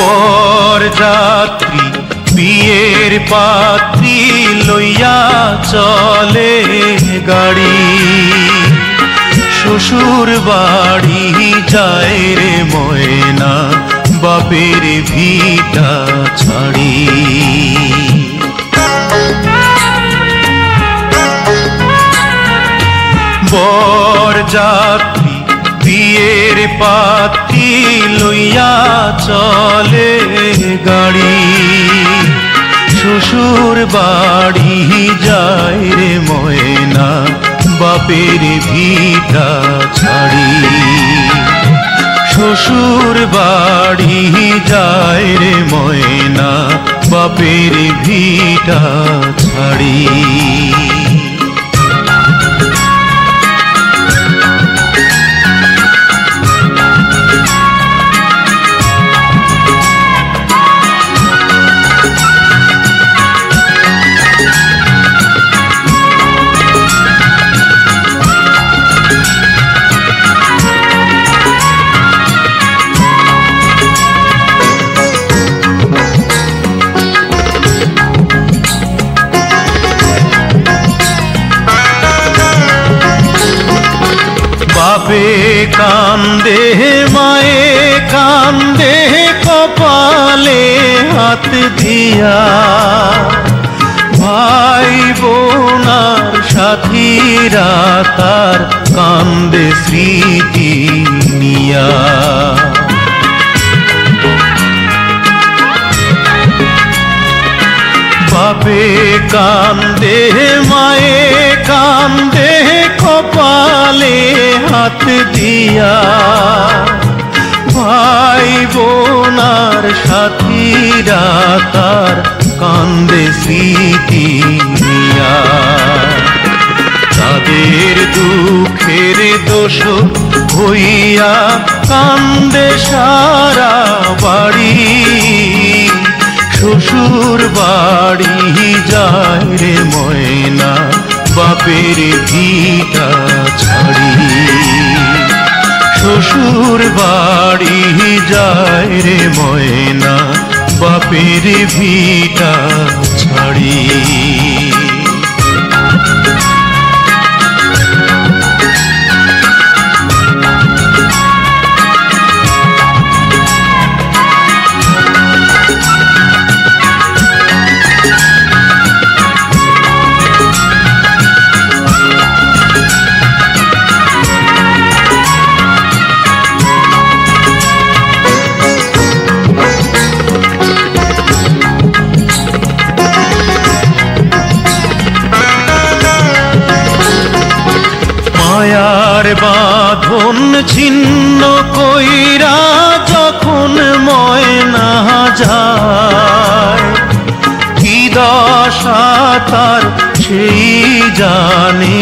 বরযাত্রী বিয়ের পাত্রী লইয়া চলে গাড়ি, শ্বশুর বাড়ি যায় রে ময়না বাপের ভিটা ছাড়ি। বরযাত্রী বিয়ের পাত্রী লইয়া চলে গাড়ি, শ্বশুর বাড়ি যায় রে ময়না বাপের ভিটা ছাড়ি। শ্বশুর বাড়ি যায় রে ময়না বাপের ভিটা ছাড়ি। বাপে কান্দে মায়ে কান্দে কপালে হাত দিয়া, ভাই বোনার সাথীরা তার কান্দে স্মৃতি নিয়া। বাপে কান্দে মায়ে কান্দে কপালে হাত দিয়া, ভাই বোনার সাথীরা তার কান্দে স্মৃতি নিয়া। তাদের দুঃখের দোষ হইয়া কান্দে সারা বাড়ি, শ্বশুর বাড়ি যায় রে ময়না বাপের ভিটা ছাড়ি। শ্বশুর বাড়ি যায় রে ময়না বাপের ভিটা ছাড়ি। মায়ার বাঁধন ছিন্ন কইরা যখন ময়না যায়, কি দশা তার সেই জানে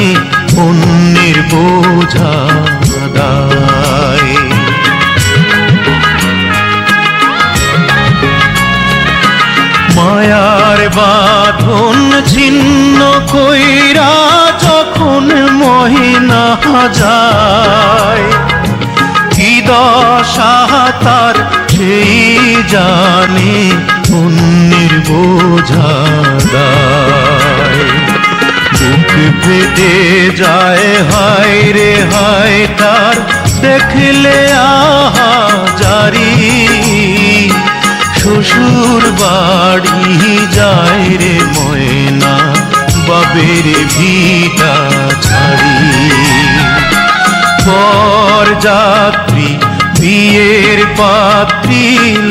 অন্যের বোঝা দায়। মায়ার বাঁধন ছিন্ন কইরা যখন ময়না যায়, কি দশা তার সেই জানে অন্যের বোঝা দায়। বুক ফেটে যায় হায় রে হায় তার দেখলে আহা জারি, শ্বশুর বাড়ি যায় রে ময়না বাপের ভিটা ছাড়ি। বরযাত্রী বিয়ের পাত্রী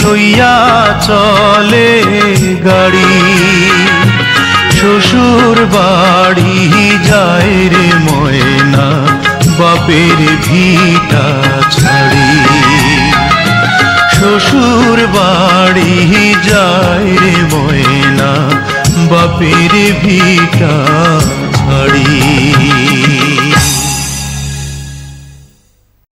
লইয়া চলে গাড়ি, শ্বশুর বাড়ি যায় রে ময়না বাপের ভিটা ছাড়ি। শ্বশুর বাড়ি যায় রে ময়না বাপের ভিটা ছাড়ি।